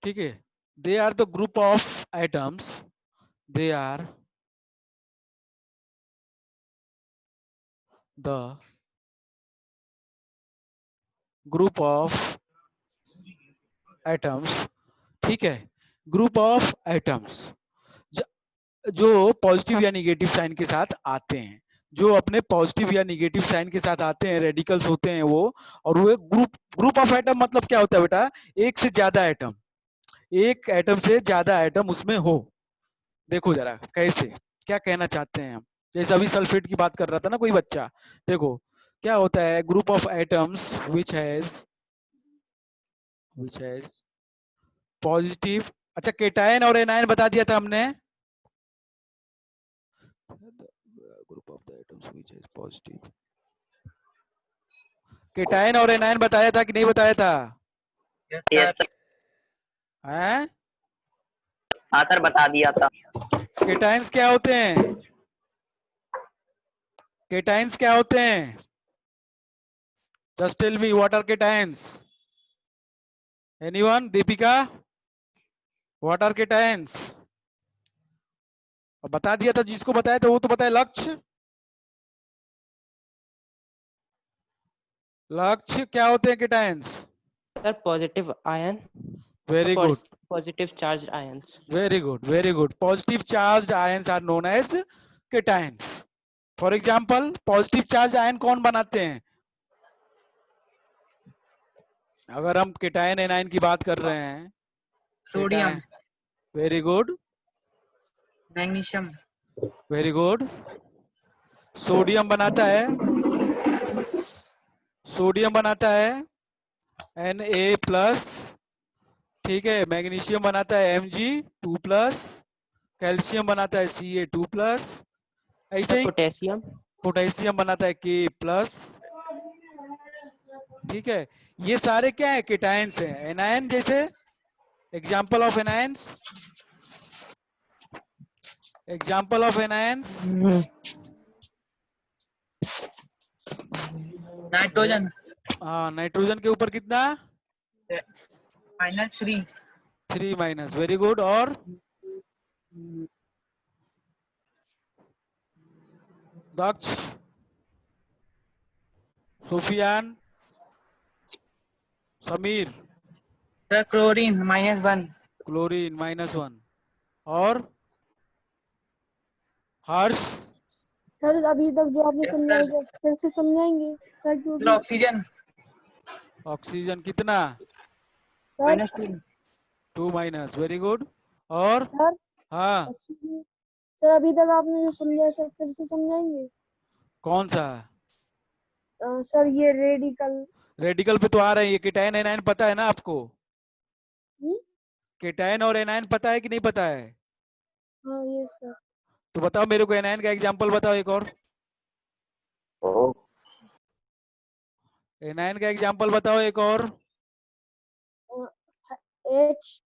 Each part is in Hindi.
ठीक है, they are the group of atoms, they are the group of atoms, ठीक है, ग्रुप ऑफ एटम्स जो पॉजिटिव या निगेटिव साइन के साथ आते हैं, जो अपने पॉजिटिव या निगेटिव साइन के साथ आते हैं, रेडिकल्स होते हैं वो। और वो ग्रुप ग्रुप ऑफ एटम मतलब क्या होता है बेटा, एक से ज्यादा एटम, एक एटम से ज्यादा एटम उसमें हो। देखो जरा कैसे, क्या कहना चाहते हैं हम। जैसे अभी सल्फेट की बात कर रहा था ना कोई बच्चा, देखो क्या होता है, group of atoms which has positive, अच्छा केटायन और एनायन बता दिया था हमने, group of the atoms which has positive, cation और एनायन बताया था कि नहीं बताया था? Yes yes sir. हैं? हाँ सर, बता दिया था। केटायंस क्या होते हैं? केटायंस क्या होते हैं? Just tell me what are cations. Anyone? Deepika, what are cations? और बता दिया था, जिसको बताया था वो तो बताया। लक्ष्य, लक्ष्य क्या होते हैं cations? Sir positive ion, very good, positive charge ions. Very good, very good. Positive charge ions are known as cations. For example, positive charge ion कौन बनाते हैं? अगर हम केटायन एनायन की बात कर रहे हैं, sodium, very good, magnesium, very good. Sodium बनाता है, सोडियम बनाता है Na+, ठीक है। मैग्नीशियम बनाता है Mg2+, कैल्शियम बनाता है Ca2+, ऐसे ही पोटेशियम, पोटेशियम बनाता है K+, ठीक है। ये सारे क्या है, केटायंस हैं। एनायन जैसे, example of anions, example of anions, nitrogen हाँ, नाइट्रोजन के ऊपर कितना? -3, 3-, वेरी गुड। और Daksh, Sufiyan, Sameer, sir chlorine -1, chlorine -1, और हर्ष, सर अभी तक जो आपने Yes, समझाया sir. फिर से समझाएंगे सर, फिर क्योंकि ऑक्सीजन ऑक्सीजन कितना? Sir -2, 2-, very good. और सर हाँ, ऑक्सीजन, सर अभी तक आपने जो समझाया सर फिर से समझाएंगे। कौन सा? सर ये रेडिकल। रेडिकल पे तो आ रहे हैं, ये केटायन एनायन पता है ना आपको? हम्म? केटायन और एनायन पता है कि नहीं पता है? हाँ ये सर। तो बताओ मेरे को, एनायन का एग्जांपल बताओ एक और। एनायन का एग्जांपल बताओ एक और। एच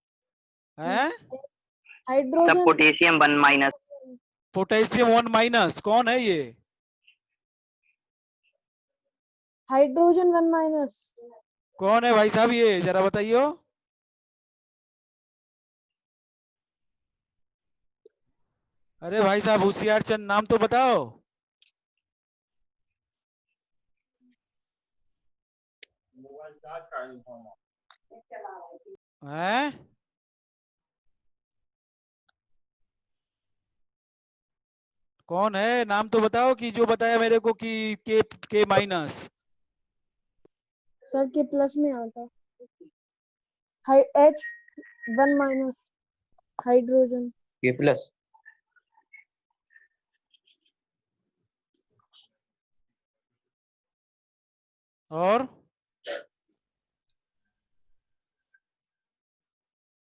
हैं? सब हाइड्रोजन, पोटेशियम 1-। पोटेशियम 1-, कौन है ये? हाइड्रोजन 1-। कौन है भाई साहब, ये जरा बताइयो। अरे भाई साहब होशियार चंद, नाम तो बताओ। हैं? कौन है, नाम तो बताओ, कि जो बताया मेरे को कि K-। सर के प्लस में आता H1-, हाइड्रोजन। K+।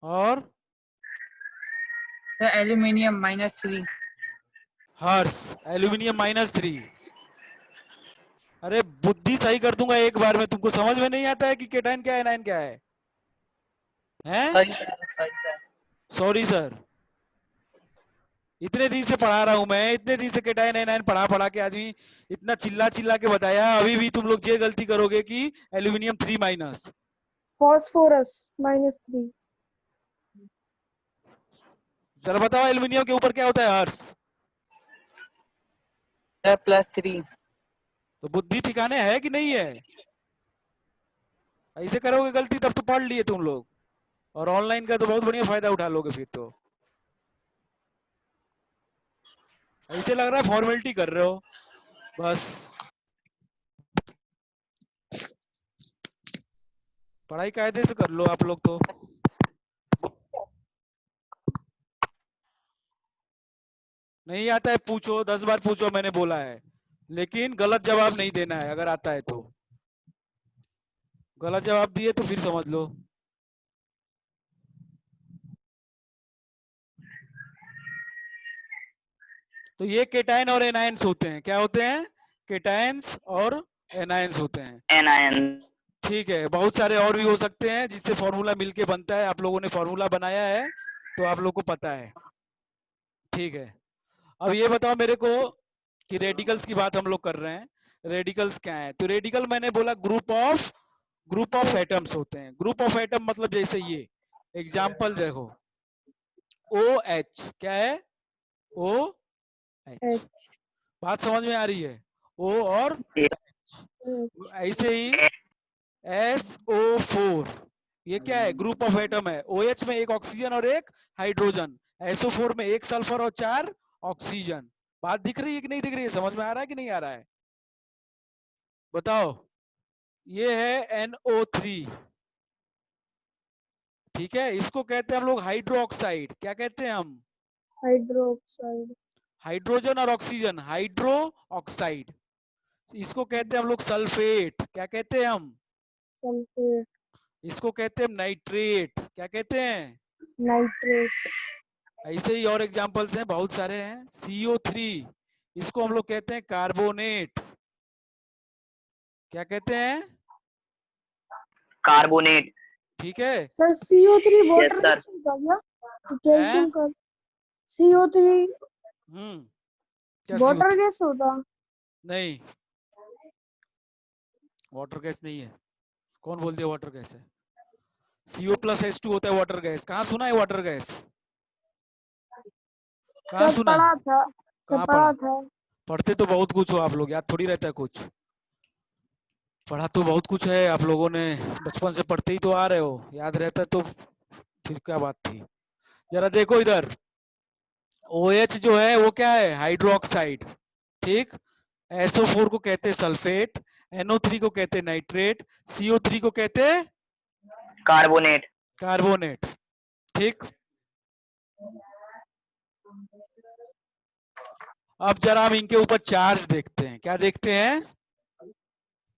और एल्यूमिनियम -3, हर्ष, एल्यूमिनियम -3। अरे बुद्धि सही कर दूंगा एक बार में, तुमको समझ में नहीं आता है कि केटायन क्या है एनायन क्या है? हैं? सही सर। सॉरी सर, इतने दिन से पढ़ा रहा हूं मैं, इतने दिन से केटायन एनायन पढ़ा पढ़ा के आदमी इतना चिल्ला चिल्ला के बताया, अभी भी तुम लोग ये गलती करोगे कि एल्यूमिनियम 3-। फास्फोरस -3। चलो बताओ एल्यूमिनियम के ऊपर क्या होता है? हर्ष। सर +3। तो बुद्धि ठिकाने है कि नहीं है? ऐसे करोगे गलती तब तो पढ़ लिए तुम लोग, और ऑनलाइन का तो बहुत बढ़िया फायदा उठा लोगे फिर तो। ऐसे लग रहा है फॉर्मेलिटी कर रहे हो बस। पढ़ाई कायदे से कर लो आप लोग तो। नहीं आता है पूछो, 10 बार पूछो, मैंने बोला है, लेकिन गलत जवाब नहीं देना है अगर आता है तो। गलत जवाब दिए तो फिर समझ लो। तो ये केटायन और एनायंस होते हैं। क्या होते हैं? केटायंस और एनायंस होते हैं। एनायन। ठीक है, बहुत सारे और भी हो सकते हैं जिससे फॉर्मूला मिलके बनता है। आप लोगों ने फॉर्मूला बनाया है तो आप लोग को पता है। ठीक है, अब ये बताओ मेरे को कि रेडिकल्स की बात हम लोग कर रहे हैं। रेडिकल्स क्या है? तो रेडिकल मैंने बोला ग्रुप ऑफ एटम्स होते हैं। ग्रुप ऑफ एटम मतलब जैसे ये एग्जाम्पल देखो, ओ एच क्या है? O H. H बात समझ में आ रही है? ओ और H ऐसे ही SO4, ये क्या है? ग्रुप ऑफ एटम है। OH में एक ऑक्सीजन और एक हाइड्रोजन, SO4 में एक सल्फर और 4 ऑक्सीजन। बात दिख रही है कि नहीं दिख रही है? समझ में आ रहा है कि नहीं आ रहा है? बताओ। ये है NO3, ठीक है, इसको कहते हैं हम लोग हाइड्रो ऑक्साइड। क्या कहते हैं हम? hydroxide हाइड्रोजन और ऑक्सीजन, हाइड्रो ऑक्साइड। इसको कहते हैं हम लोग सल्फेट। क्या कहते हैं हम? sulfate इसको कहते हैं नाइट्रेट। क्या कहते हैं? nitrate ऐसे ही और एग्जांपल्स हैं, बहुत सारे हैं। CO3, इसको हम लोग कहते हैं कार्बोनेट। क्या कहते हैं? कार्बोनेट। ठीक है। Sir CO3 yes water sir. Gas होता क्या? कि हैं? कैल्शियम का CO3 क्या वाटर CO3? गैस होता? नहीं, वाटर गैस नहीं है। कौन बोल दिया वाटर गैस है? CO+H2 होता है वाटर गैस। कहाँ सुना है वाटर गैस? कहाँ सब सुना है? पढ़ा था, सब कहाँ पढ़ा पढ़ा? था। पढ़ते तो बहुत कुछ हो आप लोग, याद थोड़ी रहता है कुछ। पढ़ा तो बहुत कुछ है आप लोगों ने, बचपन से पढ़ते ही तो आ रहे हो, याद रहता तो फिर क्या बात थी। जरा देखो इधर, OH जो है वो क्या है? हाइड्रोक्साइड। ठीक। SO4 को कहते हैं सल्फेट, NO3 को कहते हैं नाइट्रेट, CO3 को कहते हैं कार्बोनेट। कार्बोनेट। ठीक। अब जरा हम इनके ऊपर चार्ज देखते हैं। क्या देखते हैं?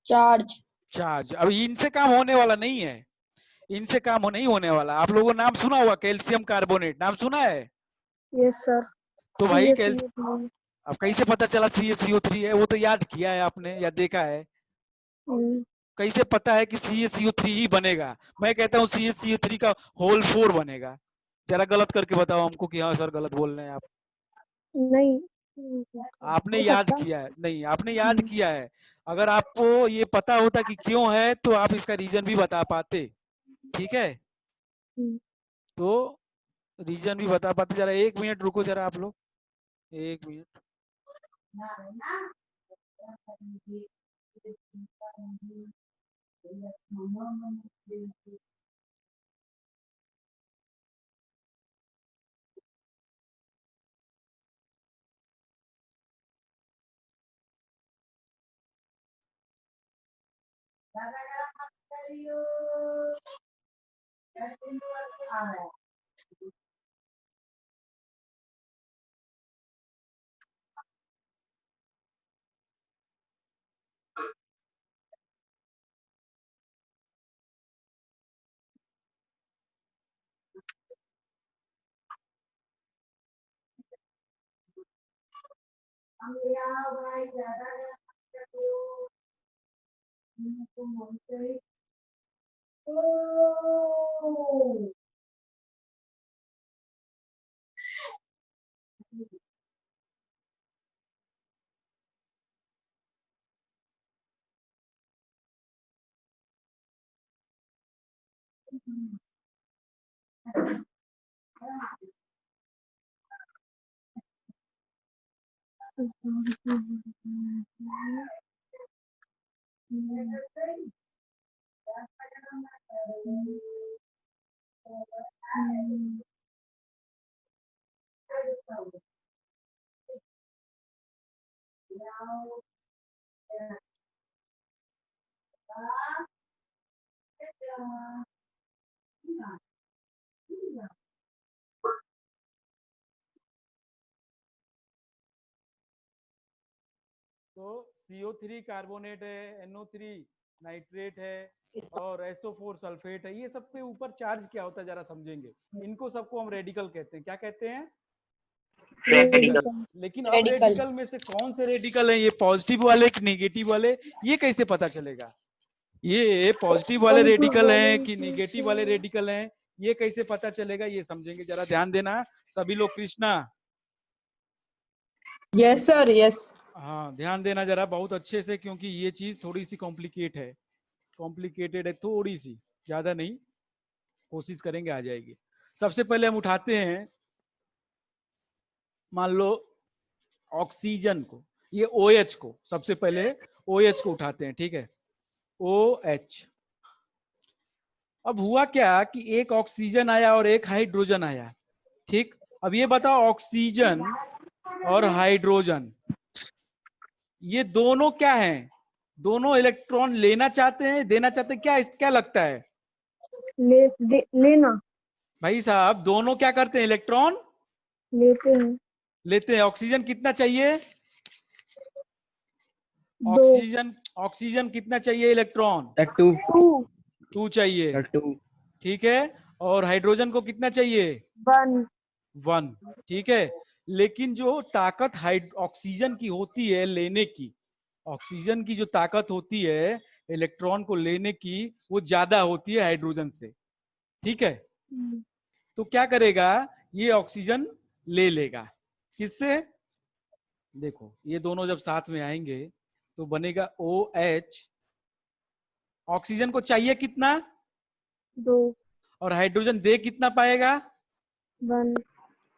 चार्ज। चार्ज। अब इनसे काम होने वाला नहीं है, इनसे काम नहीं होने वाला। आप लोगों ने नाम सुना होगा कैल्शियम कार्बोनेट, नाम सुना है? Yes sir. तो भाई CaCO3 अब कैसे पता चला CaCO3 है? वो तो याद किया है आपने या देखा है? कैसे पता है कि CaCO3 ही बनेगा? मैं कहता हूँ CaCO3 का होल 4 बनेगा। जरा गलत करके बताओ हमको कि हाँ सर गलत बोल रहे हैं आप। नहीं आपने हो याद सकता। किया है? नहीं, आपने याद किया है। अगर आपको ये पता होता कि क्यों है तो आप इसका रीजन भी बता पाते। ठीक है, तो रीजन भी बता पाते। जरा 1 मिनट रुको जरा आप लोग, 1 मिनट। तो CO3 कार्बोनेट है, NO3 नाइट्रेट है और SO4 सल्फेट है। ये सब पे ऊपर चार्ज क्या होता है जरा समझेंगे। इनको सबको हम रेडिकल कहते हैं। क्या कहते हैं? रेडिकल। लेकिन अब रेडिकल में से कौन से रेडिकल है, ये पॉजिटिव वाले कि नेगेटिव वाले, ये कैसे पता चलेगा? ये पॉजिटिव वाले रेडिकल हैं कि नेगेटिव वाले रेडिकल हैं, ये कैसे पता चलेगा, ये समझेंगे। जरा ध्यान देना सभी लोग। Krishna, yes sir, yes. हाँ ध्यान देना जरा बहुत अच्छे से, क्योंकि ये चीज थोड़ी सी कॉम्प्लिकेटेड है, थोड़ी सी, ज्यादा नहीं, कोशिश करेंगे आ जाएगी। सबसे पहले हम उठाते हैं, मान लो ऑक्सीजन को, ये OH को, सबसे पहले OH को उठाते हैं, ठीक है, OH। अब हुआ क्या कि एक ऑक्सीजन आया और एक हाइड्रोजन आया, ठीक। अब ये बताओ ऑक्सीजन और हाइड्रोजन ये दोनों क्या हैं? दोनों इलेक्ट्रॉन लेना चाहते हैं, देना चाहते हैं? क्या क्या लगता है लेना। भाई साहब, दोनों क्या करते हैं? इलेक्ट्रॉन लेते हैं। ऑक्सीजन कितना चाहिए? ऑक्सीजन कितना चाहिए इलेक्ट्रॉन? 2 चाहिए, ठीक है। और हाइड्रोजन को कितना चाहिए? 1, ठीक है। लेकिन जो ताकत ऑक्सीजन की होती है लेने की, ऑक्सीजन की जो ताकत होती है इलेक्ट्रॉन को लेने की, वो ज्यादा होती है हाइड्रोजन से, ठीक है। तो क्या करेगा, ये ऑक्सीजन ले लेगा, किससे? देखो ये दोनों जब साथ में आएंगे तो बनेगा OH। ऑक्सीजन को चाहिए कितना? 2। और हाइड्रोजन दे कितना पाएगा? 1।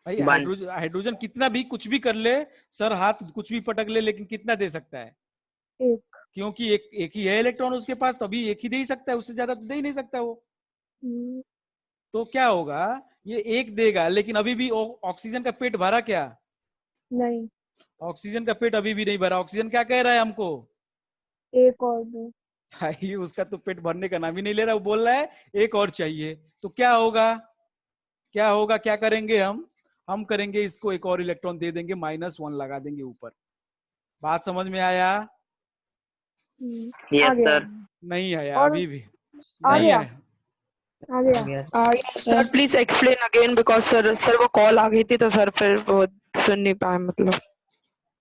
भाई हाइड्रोजन कितना भी कुछ भी कर ले, सर हाथ कुछ भी पटक ले, लेकिन कितना दे सकता है? 1। क्योंकि एक ही है इलेक्ट्रॉन उसके पास, तो अभी एक ही दे ही सकता है, उससे ज्यादा तो दे ही नहीं सकता वो। तो क्या होगा, ये एक देगा, लेकिन अभी भी ऑक्सीजन का पेट भरा क्या? नहीं। ऑक्सीजन का पेट अभी भी नहीं भरा। ऑक्सीजन क्या कह रहा है हमको? एक और दो। भाई उसका तो पेट भरने का नाम ही नहीं ले रहा, वो बोल रहा है एक और चाहिए। तो क्या होगा, क्या करेंगे हम करेंगे इसको एक और इलेक्ट्रॉन दे देंगे, -1 लगा देंगे ऊपर। बात समझ में आया? Yes sir. नहीं आया और अभी भी आ नहीं गया। आया। Sir please explain again, because sir वो कॉल आ गई थी तो सर फिर वो सुन नहीं पाए, मतलब।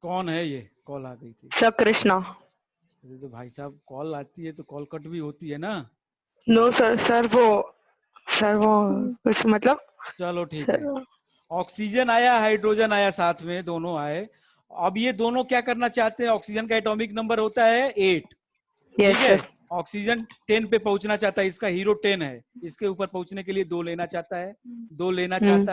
कौन है ये? कॉल आ गई थी? सर कृष्णा। तो भाई साहब कॉल आती है तो कॉल कट भी होती है ना। नो सर वो कुछ मतलब। चलो ठीक है। ऑक्सीजन आया, हाइड्रोजन आया, साथ में दोनों आए। अब ये दोनों क्या करना चाहते हैं? ऑक्सीजन का एटॉमिक नंबर होता है 8, ठीक है। ऑक्सीजन 10 पे पहुंचना चाहता है, इसका हीरो 10 है, इसके ऊपर पहुंचने के लिए 2 लेना चाहता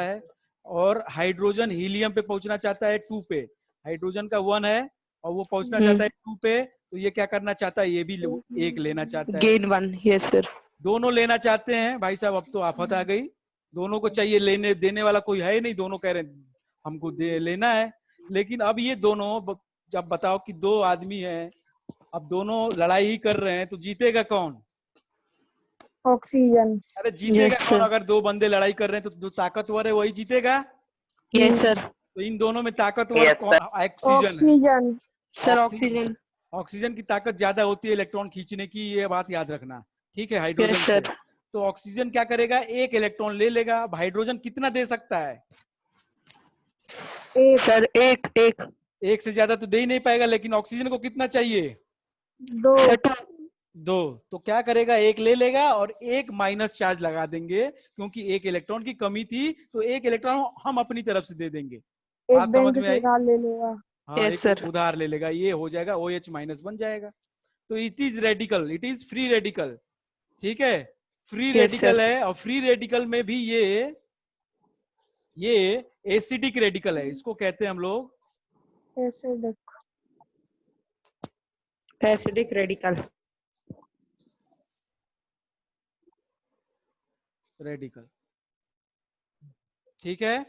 है, और हाइड्रोजन हीलियम पे पहुंचना चाहता है 2 पे। हाइड्रोजन का 1 है और वो पहुंचना चाहता है 2 पे, तो ये क्या करना चाहता है? ये भी 1 लेना चाहता है। गेन 1। Yes sir. दोनों लेना चाहते हैं भाई साहब। अब तो आफत आ गई, दोनों को चाहिए, लेने देने वाला कोई है नहीं, दोनों कह रहे हैं हमको लेना है। लेकिन अब ये दोनों, जब बताओ कि 2 आदमी हैं, अब दोनों लड़ाई ही कर रहे हैं, तो जीतेगा कौन? ऑक्सीजन। अरे जीतेगा कौन? अगर 2 बंदे लड़ाई कर रहे हैं तो जो ताकतवर है वही जीतेगा। Yes sir. तो इन दोनों में ताकतवर कौन? ऑक्सीजन। Sir oxygen. ऑक्सीजन की ताकत ज्यादा होती है इलेक्ट्रॉन खींचने की, ये बात याद रखना, ठीक है, हाइड्रोजन से। तो ऑक्सीजन क्या करेगा? 1 इलेक्ट्रॉन ले लेगा। अब हाइड्रोजन कितना दे सकता है? सर एक से ज्यादा तो दे ही नहीं पाएगा, लेकिन ऑक्सीजन को कितना चाहिए? 2। तो क्या करेगा? 1 ले लेगा और 1 माइनस चार्ज लगा देंगे, क्योंकि 1 इलेक्ट्रॉन की कमी थी, तो 1 इलेक्ट्रॉन हम अपनी तरफ से दे देंगे। बात समझ में आई? ले लेगा। हाँ, एक उधार ले लेगा, ये हो जाएगा OH माइनस बन जाएगा। तो it is radical, it is free radical, ठीक है, फ्री रेडिकल है। और फ्री रेडिकल में भी ये एसिडिक रेडिकल है, इसको कहते हैं हम लोग एसिडिक एसिडिक रेडिकल। रेडिकल। ठीक है,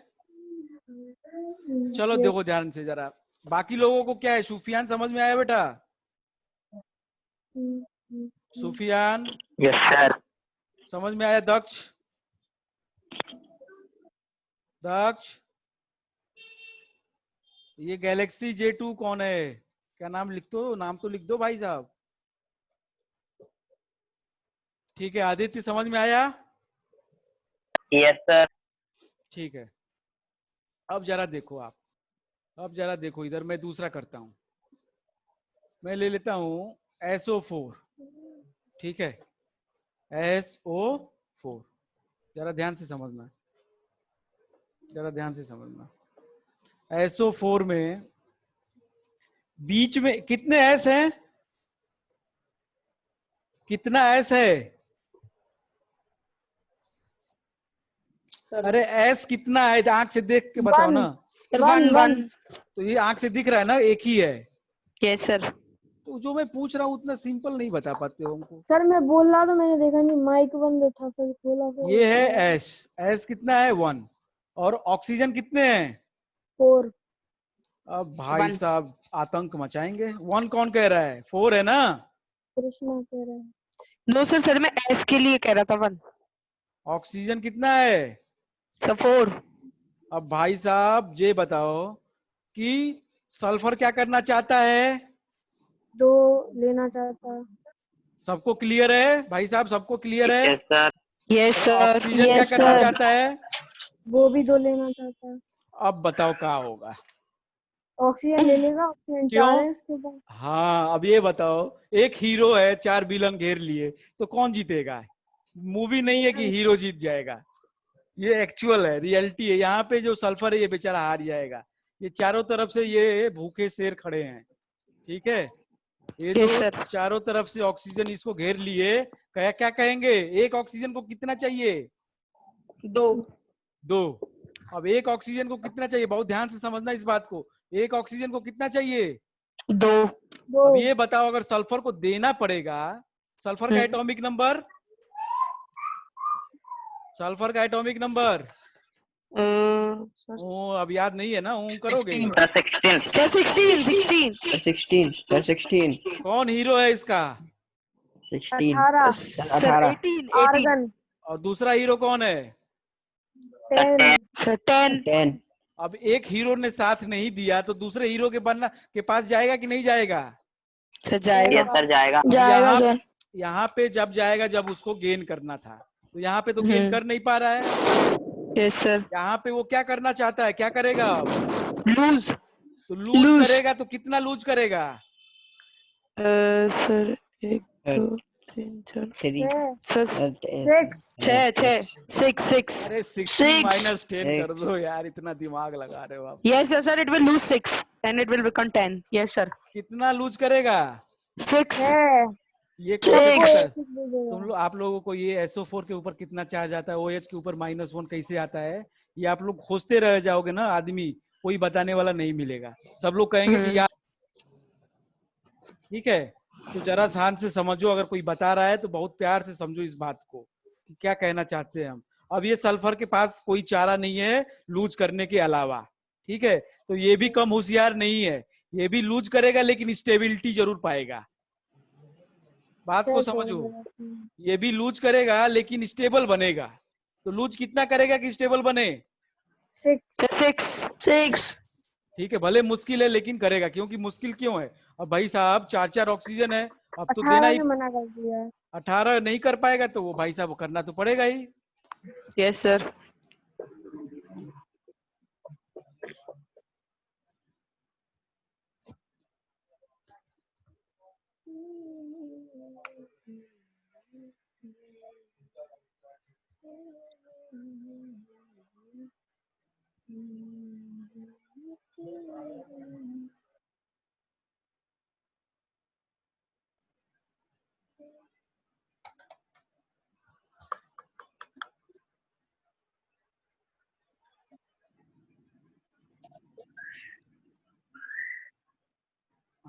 चलो देखो ध्यान से जरा, बाकी लोगों को क्या है? सुफियान समझ में आया बेटा? Sufiyan yes sir. समझ में आया? दक्ष, दक्ष, ये गैलेक्सी J2 कौन है? क्या नाम लिख दो, नाम तो लिख दो भाई साहब। ठीक है, आदित्य समझ में आया? Yes sir. ठीक है, अब जरा देखो आप, अब जरा देखो इधर, मैं दूसरा करता हूं, मैं ले लेता हूं SO4। ठीक है, SO4, जरा ध्यान से समझना, जरा ध्यान से समझना। SO4 में बीच में कितने S हैं? कितना S है? अरे S कितना है? आंख से देख के बताओ ना। सर वन 1 तो ये आंख से दिख रहा है ना, एक ही है। Yes sir. तो जो मैं पूछ रहा हूँ उतना सिंपल नहीं बता पाते हो हमको। सर मैं बोल रहा तो मैंने देखा नहीं, माइक बंद था, फिर खोला फिर ये है S कितना है? 1। और ऑक्सीजन कितने हैं? 4। अब भाई 1 साहब आतंक मचाएंगे। 1 कौन कह रहा है? 4 है ना? कृष्णा कह रहा है। नो सर, सर मैं एस के लिए कह रहा था 1। ऑक्सीजन कितना है? सर 4। अब भाई साहब ये बताओ कि सल्फर क्या करना चाहता है? 2 लेना चाहता। सबको क्लियर है भाई साहब? सबको क्लियर है? Yes sir. यस और सर। ऑक्सीजन क्या करना चाहता है? वो भी 2 लेना चाहता। अब बताओ क्या होगा? ऑक्सीजन ले लेगा, ऑक्सीजन 4 क्यों? है इसके पास। हाँ, अब ये बताओ, एक हीरो है, 4 विलन घेर लिए, तो कौन जीतेगा? मूवी नहीं है कि हीरो जीत जाएगा, ये एक्चुअल है, रियलिटी है। यहाँ पे जो सल्फर है ये बेचारा हार जाएगा। ये चारों तरफ से ये भूखे शेर खड़े हैं। ठीक है, ये जो यस सर। चारों तरफ से ऑक्सीजन इसको घेर लिए, क्या क्या कहेंगे? एक ऑक्सीजन को कितना चाहिए? 2 2। अब एक ऑक्सीजन को कितना चाहिए? बहुत ध्यान से समझना इस बात को। एक ऑक्सीजन को कितना चाहिए? 2 अब ये बताओ, अगर सल्फर को देना पड़ेगा, सल्फर का एटॉमिक नंबर, सल्फर का एटॉमिक नंबर ओ अब याद नहीं है ना? करोगे? सर 16। सर 16 16 16 कौन हीरो है इसका? 16 18 सर 18 18 आर्गन और दूसरा हीरो कौन है? 10 सर 10 10 अब एक हीरो ने साथ नहीं दिया तो दूसरे हीरो के पास जाएगा कि नहीं जाएगा? सर जाएगा। यस सर जाएगा। अब यहाँ पे जब जाएगा जब उसको गेन करना था, तो यहाँ पे तो गेन कर नहीं पा रहा है। Yes sir. यहाँ पे वो क्या करना चाहता है? क्या करेगा अब? लूज तो लूज करेगा, तो कितना लूज करेगा? सर 1 2 3 4 3 सर 6 अरे 16 - 10 कर दो यार, इतना दिमाग लगा रहे हो आप। Yes sir, it will lose 6 and it will become 10. Yes sir. कितना लूज करेगा? 6 ये कैसे पता है? तुम आप लोगों को ये SO4 के ऊपर कितना चार्ज आता है, OH के ऊपर -1 कैसे आता है, ये आप लोग खोजते रह जाओगे ना, आदमी कोई बताने वाला नहीं मिलेगा। सब लोग कहेंगे कि यार ठीक है, तो जरा ध्यान से समझो, अगर कोई बता रहा है तो बहुत प्यार से समझो इस बात को कि क्या कहना चाहते हैं हम। अब ये सल्फर के पास कोई चारा नहीं है लूज करने के अलावा। ठीक है, तो ये भी कम होशियार नहीं है, ये भी लूज करेगा लेकिन स्टेबिलिटी जरूर पाएगा। बात को समझो, ये भी लूज करेगा लेकिन स्टेबल बनेगा। तो लूज कितना करेगा कि स्टेबल बने? 6 ठीक है, भले मुश्किल है लेकिन करेगा। क्योंकि मुश्किल क्यों है? अब भाई साहब 4 ऑक्सीजन है, अब तो देना 18 ही। ने मना कर दिया है। 18 नहीं कर पाएगा तो वो भाई साहब करना तो पड़ेगा ही। Yes sir.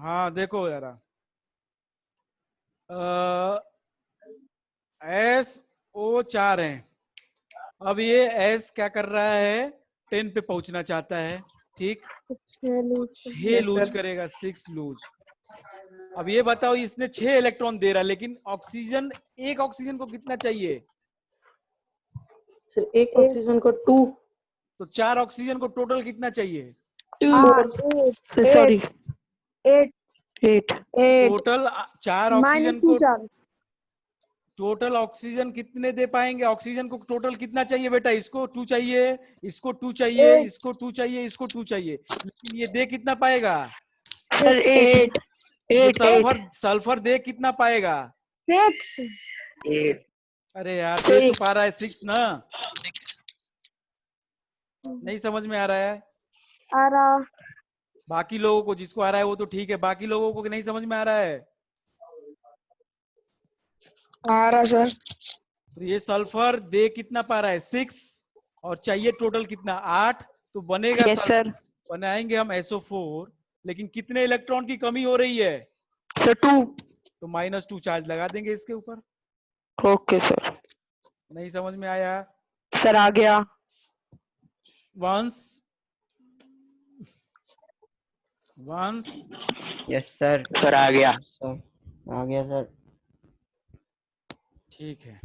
हाँ देखो जरा, SO4 है। अब ये S क्या कर रहा है, 10 पे पहुंचना चाहता है, ठीक। 6 लूज 6 लूज करेगा, 6 लूज। अब ये बताओ, इसने 6 इलेक्ट्रॉन दे रहा है, लेकिन ऑक्सीजन, एक ऑक्सीजन को कितना चाहिए? सर एक ऑक्सीजन को 2 तो 4 ऑक्सीजन को टोटल कितना चाहिए? 2 सॉरी 8 8 टोटल 4 ऑक्सीजन -2 को, चार्ज। टोटल ऑक्सीजन कितने दे पाएंगे? ऑक्सीजन को टोटल कितना चाहिए बेटा? इसको 2 चाहिए, इसको 2 चाहिए, 8 इसको 2 चाहिए, इसको 2 चाहिए, लेकिन ये दे कितना पाएगा? सर 8 ये 8 सल्फर दे कितना पाएगा? 6 अरे यार, दे तो पा रहा है 6 ना। 6 नहीं समझ में आ रहा है? आ रहा। बाकी लोगों को, जिसको आ रहा है वो तो ठीक है, बाकी लोगों को नहीं समझ में आ रहा है? आ रहा सर। तो ये सल्फर दे कितना पा रहा है? 6, और चाहिए टोटल कितना? 8। तो बनेगा यस सर। बनाएंगे हम SO4, लेकिन कितने इलेक्ट्रॉन की कमी हो रही है? सर 2 तो -2 चार्ज लगा देंगे इसके ऊपर। Okay sir. नहीं समझ में आया? सर आ गया। Once yes sir. सर आ गया। सर आ गया सर। ठीक है।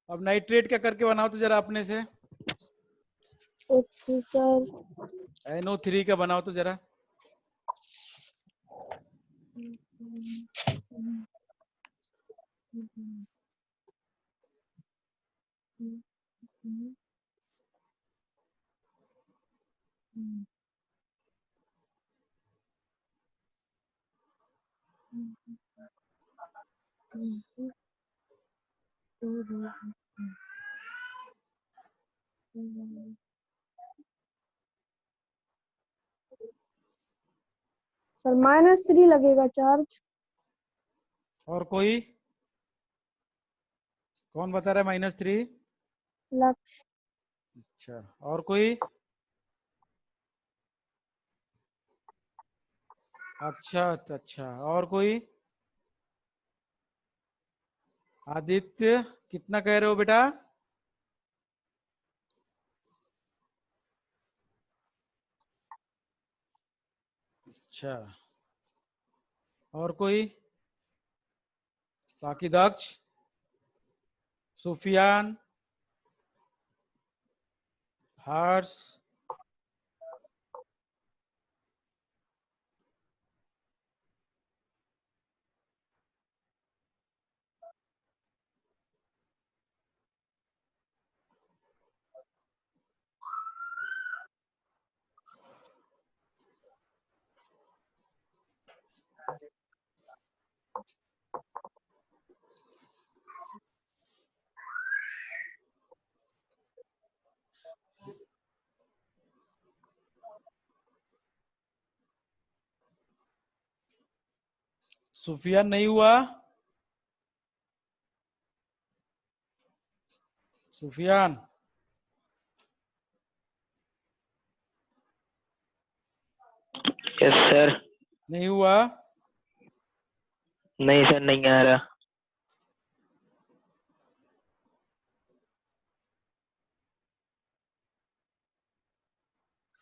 अब नाइट्रेट क्या करके बनाओ तो जरा अपने से। Okay sir. NO3 का बनाओ तो जरा। सर -3 लगेगा चार्ज। और कोई? कौन बता रहा है -3? लक्ष्य। अच्छा, और कोई? अच्छा, और कोई? आदित्य, कितना कह रहे हो बेटा? अच्छा, और कोई? बाकी दक्ष, सुफियान, हर्ष, सुफियान नहीं हुआ? Sufiyan yes sir. नहीं हुआ? नहीं सर, नहीं आ रहा।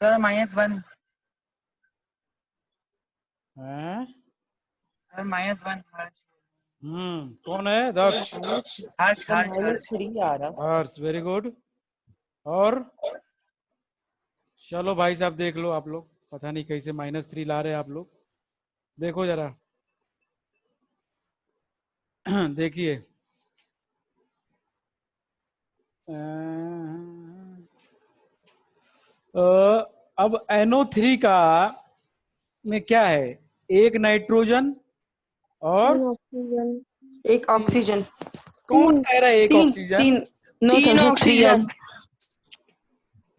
सर -1 हैं? सर -1 हर्ष कौन है? दक्ष, हर्ष हर्ष हर्ष 3 आ रहा। हर्ष, वेरी गुड। और चलो भाई साहब देख लो आप लोग, पता नहीं कैसे -3 ला रहे हैं आप लोग। देखो जरा देखिए, अब NO3 का में क्या है? एक नाइट्रोजन और 3 ऑक्सीजन। एक ऑक्सीजन। कौन कह रहा है एक ऑक्सीजन? 3 नो सर 3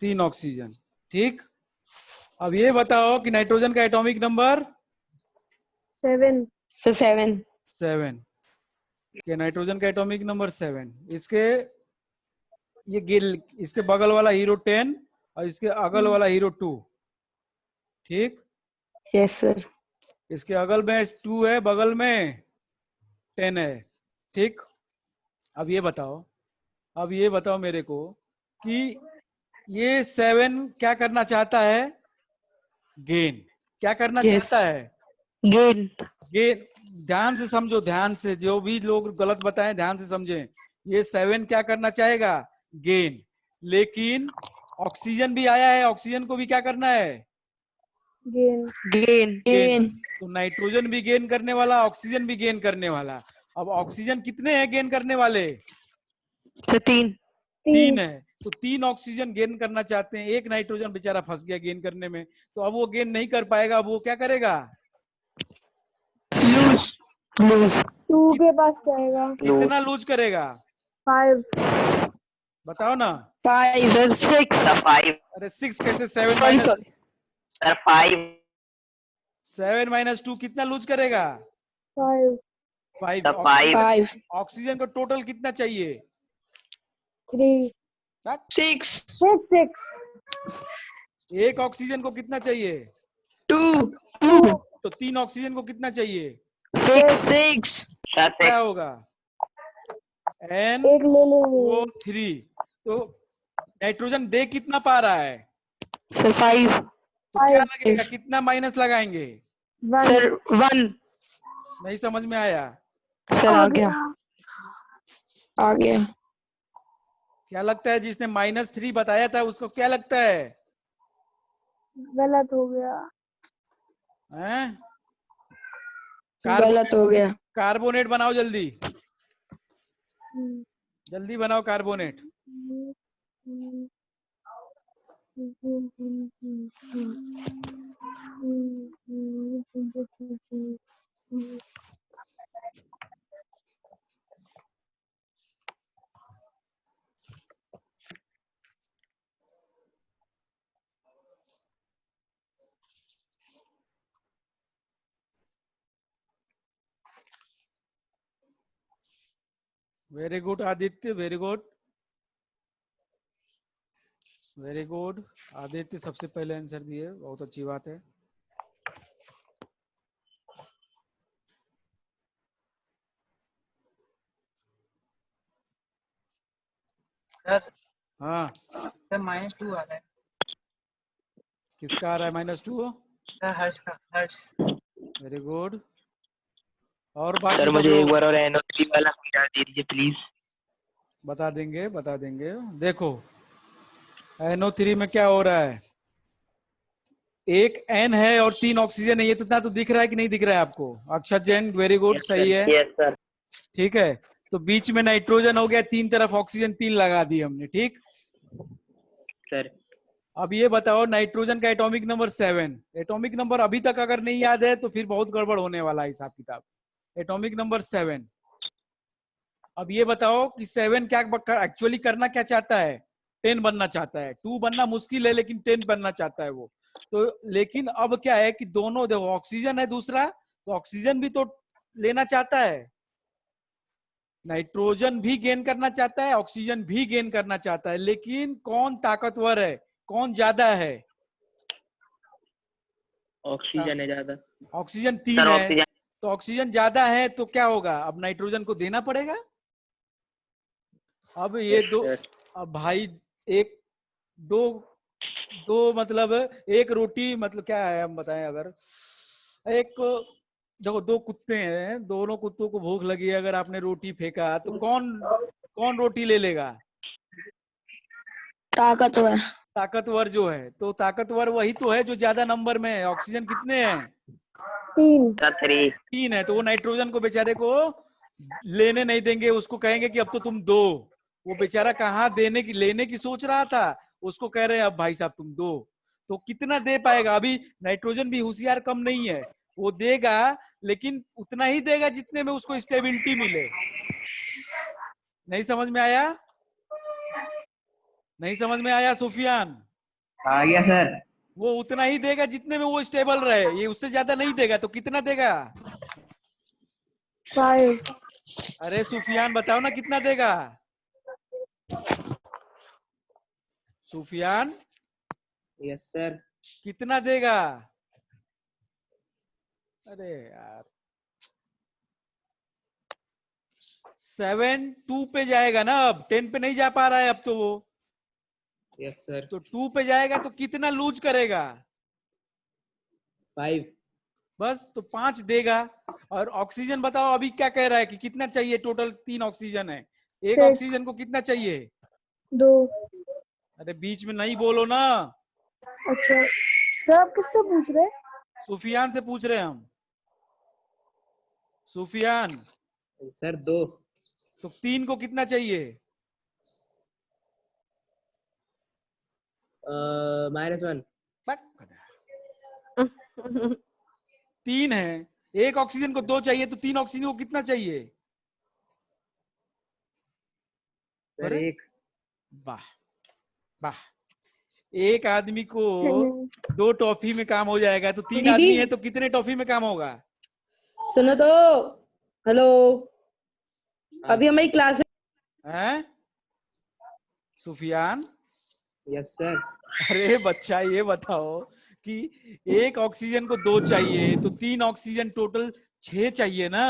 3 ऑक्सीजन, ठीक। अब ये बताओ कि नाइट्रोजन का एटॉमिक नंबर 7। 7 7 के नाइट्रोजन का एटॉमिक नंबर 7, इसके ये गेन, इसके बगल वाला हीरो 10 और इसके अगल वाला हीरो 2, ठीक। Yes sir. इसके अगल में 2 है, बगल में 10 है, ठीक। अब ये बताओ मेरे को कि ये 7 क्या करना चाहता है? गेन। क्या करना Yes. चाहता है? गेन। गेन। ध्यान से समझो, ध्यान से, जो भी लोग गलत बताएं ध्यान से समझें। ये 7 क्या करना चाहेगा? गेन। लेकिन ऑक्सीजन भी आया है, ऑक्सीजन को भी क्या करना है? गेन। गेन। गेन। तो नाइट्रोजन भी गेन करने वाला, ऑक्सीजन भी गेन करने वाला। अब ऑक्सीजन कितने हैं गेन करने वाले? सर 3। 3 है। तो 3 ऑक्सीजन गेन करना चाहते हैं, एक नाइट्रोजन बेचारा फंस गया गेन करने में, तो अब वो गेन नहीं कर पाएगा। अब वो क्या करेगा? लूज। 2 के पास जाएगा। कितना लूज करेगा? 5। बताओ ना। 5 सर। 6। सर 5 अरे 6 कैसे? 7 sorry minus sorry. Sir 5 7 minus 2 कितना लूज करेगा? 5। 5। सर 5 ऑक्सीजन को टोटल कितना चाहिए? 3। 6 6। एक ऑक्सीजन को कितना चाहिए? 2 तो 3 ऑक्सीजन को कितना चाहिए? 6 सर क्या 6 होगा? N एक ले लेंगे। O 3। तो नाइट्रोजन दे कितना पा रहा है? सर 5 तो क्या 5। लगेगा? कितना माइनस लगाएंगे? 1। सर 1 नहीं समझ में आया? सर आ गया। क्या लगता है जिसने -3 बताया था उसको क्या लगता है? गलत हो गया। हैं? गलत हो गया। कार्बोनेट बनाओ जल्दी, हम्म, जल्दी बनाओ कार्बोनेट। हम्म, हम्म, हम्म, हम्म, हम्म। Very good Aditya, very good, very good. Aditya सबसे पहले आंसर दिए, बहुत अच्छी बात है। सर हाँ, सर -2 आ रहा है। किसका आ रहा है -2? सर हर्ष का, हर्ष। Very good. और बाकी सर सब मुझे एक लोग बार और NO3 वाला मिटा दे दीजिए प्लीज। बता देंगे, बता देंगे। देखो NO3 में क्या हो रहा है? एक N है और 3 ऑक्सीजन है। ये तो इतना तो दिख रहा है कि नहीं दिख रहा है आपको? अक्षत जैन, वेरी गुड, सही है, यस सर। ठीक है। तो बीच में नाइट्रोजन हो गया, 3 तरफ ऑक्सीजन 3 लगा दिए हमने, ठीक। सर अब ये बताओ नाइट्रोजन का एटॉमिक नंबर 7। एटॉमिक नंबर अभी तक अगर नहीं याद है तो फिर बहुत गड़बड़ होने वाला है हिसाब किताब। Atomic number 7। अब ये बताओ कि 7 क्या एक्चुअली करना क्या चाहता है? 10 बनना चाहता है। 2 बनना मुश्किल है लेकिन 10 बनना चाहता है वो। तो लेकिन अब क्या है कि दोनों, देखो ऑक्सीजन है दूसरा, तो ऑक्सीजन भी तो लेना चाहता है। नाइट्रोजन भी गेन करना चाहता है, ऑक्सीजन भी गेन करना चाहता है, लेकिन कौन ताकतवर है, कौन ज्यादा है? ऑक्सीजन है ज्यादा। ऑक्सीजन 3 सर है। ऑक्सीजन। तो ऑक्सीजन ज्यादा है तो क्या होगा? अब नाइट्रोजन को देना पड़ेगा। अब ये यस दो, सर। अब भाई एक दो दो मतलब एक रोटी, मतलब क्या है हम बताएं? अगर एक, देखो 2 कुत्ते हैं, दोनों कुत्तों को भूख लगी है, अगर आपने रोटी फेंका तो कौन कौन रोटी ले लेगा? ताकतवर। ताकतवर जो है। तो ताकतवर वही तो है जो ज्यादा नंबर में है। ऑक्सीजन कितने हैं? 3। सर 3। 3 है। तो वो नाइट्रोजन को बेचारे को लेने नहीं देंगे, उसको कहेंगे कि अब तो तुम दो। वो बेचारा कहाँ देने की, लेने की सोच रहा था, उसको कह रहे हैं अब भाई साहब तुम दो। तो कितना दे पाएगा? अभी नाइट्रोजन भी होशियार कम नहीं है, वो देगा लेकिन उतना ही देगा जितने में उसको स्टेबिलिटी मिले। नहीं समझ में आया? नहीं समझ में आया सुफियान? आ गया सर। वो उतना ही देगा जितने में वो स्टेबल रहे, ये उससे ज्यादा नहीं देगा। तो कितना देगा? 5। अरे सुफियान बताओ ना कितना देगा? Sufiyan yes sir. कितना देगा? अरे यार 7 2 पे जाएगा ना, अब 10 पे नहीं जा पा रहा है अब तो वो। Yes sir. तो 2 पे जाएगा तो कितना लूज करेगा? 5। बस तो 5 देगा। और ऑक्सीजन बताओ अभी क्या कह रहा है कि कितना चाहिए टोटल? 3 ऑक्सीजन है, एक 6 ऑक्सीजन को कितना चाहिए? 2। अरे बीच में नहीं बोलो ना। अच्छा सर आप किससे पूछ रहे हैं? सुफियान से पूछ रहे हैं हम। सुफियान सर 2। तो 3 को कितना चाहिए? -1। 3 है, एक ऑक्सीजन को 2 चाहिए, तो 3 ऑक्सीजन को कितना चाहिए? सर अरे 1। वाह वाह, एक आदमी को 2 टॉफी में काम हो जाएगा, तो 3 आदमी है तो कितने टॉफी में काम होगा? सुनो तो, हेलो, अभी हमारी क्लास हैं सुफियान? Yes sir. अरे बच्चा ये बताओ कि एक ऑक्सीजन को 2 चाहिए तो 3 ऑक्सीजन टोटल 6 चाहिए ना?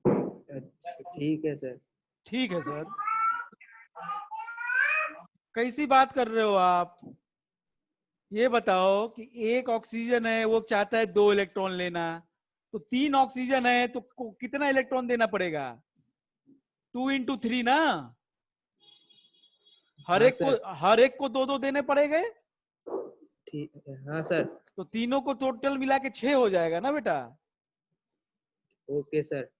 अच्छा ठीक है सर। ठीक है सर। कैसी बात कर रहे हो आप? ये बताओ कि एक ऑक्सीजन है वो चाहता है 2 इलेक्ट्रॉन लेना, तो 3 ऑक्सीजन है तो कितना इलेक्ट्रॉन देना पड़ेगा? 2 × 3 ना। हर हाँ एक को सर। हर एक को 2 देने पड़ेंगे। ठीक है हाँ सर। तो तीनों को टोटल मिला के 6 हो जाएगा ना बेटा? Okay sir.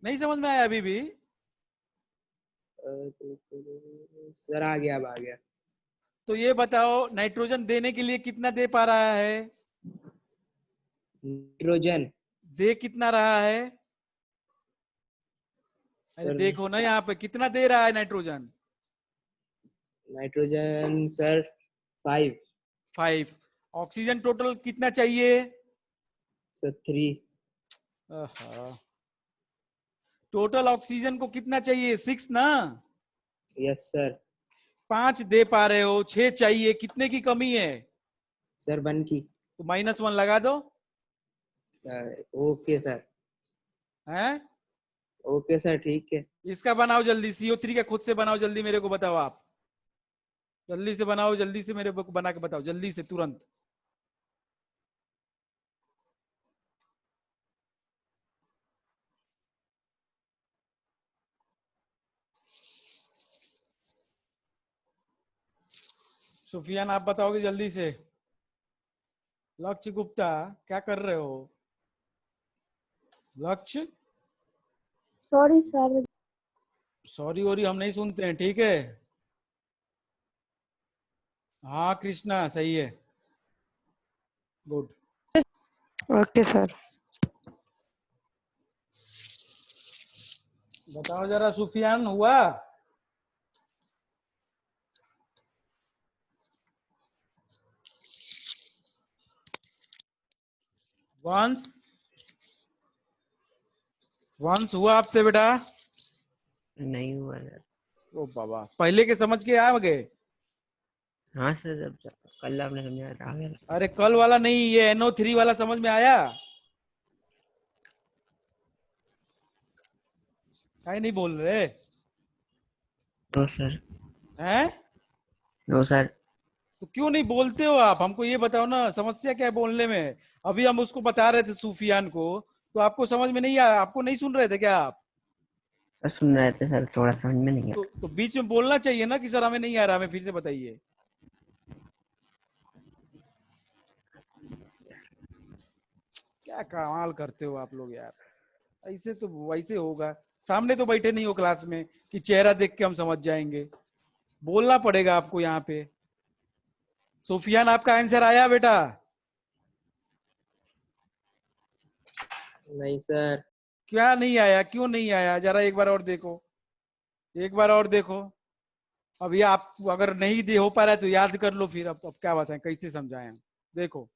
नहीं समझ में आया अभी भी? सर आ गया, अब आ गया। तो ये बताओ नाइट्रोजन देने के लिए कितना दे पा रहा है? नाइट्रोजन दे कितना रहा है? अरे सर, देखो ना यहाँ पे कितना दे रहा है nitrogen? Nitrogen sir 5। 5। Oxygen total कितना चाहिए? सर 3। टोटल ऑक्सीजन को कितना चाहिए? 6 ना। Yes sir. 5 दे पा रहे हो, 6 चाहिए, कितने की कमी है? सर 1 की। तो -1 लगा दो। Okay sir. हैं? ओके सर ठीक है। इसका बनाओ जल्दी, CO3 का खुद से बनाओ जल्दी, मेरे को बताओ आप। जल्दी से बनाओ, जल्दी से मेरे को बना के बताओ, जल्दी से तुरंत। सुफियान आप बताओगे जल्दी से। लक्ष्य गुप्ता क्या कर रहे हो? लक्ष्य सॉरी सर। सॉरी वॉरी हम नहीं सुनते हैं, ठीक है? हाँ कृष्णा सही है, गुड। Okay sir. बताओ जरा सुफियान, हुआ? वंश हुआ आपसे बेटा? नहीं हुआ सर। ओ बाबा, पहले के समझ के आ गए? हाँ सर, जब कल आपने समझाया था आ गया। अरे कल वाला नहीं, ये NO3 वाला समझ में आया? काहे नहीं बोल रहे नो सर। हैं? No sir. तो क्यों नहीं बोलते हो आप? हमको ये बताओ ना, समस्या क्या है बोलने में? अभी हम उसको बता रहे थे सुफियान को, तो आपको समझ में नहीं आया? आपको नहीं सुन रहे थे क्या आप? सर सुन रहे थे सर, थोड़ा समझ में नहीं आया। तो बीच में बोलना चाहिए ना कि सर हमें नहीं आ रहा, हमें फिर से बताइए। क्या कमाल करते हो आप लोग यार। ऐसे तो वैसे होगा, सामने तो बैठे नहीं हो क्लास में कि चेहरा देख के हम समझ जाएंगे। बोलना पड़ेगा आपको यहाँ पे। सुफियान आपका आंसर आया बेटा? नहीं सर। क्या नहीं आया? क्यों नहीं आया? जरा एक बार और देखो, एक बार और देखो। अभी आप अगर नहीं दे हो पा रहा है तो याद कर लो, फिर अब क्या बताएं, कैसे समझाएं हम। देखो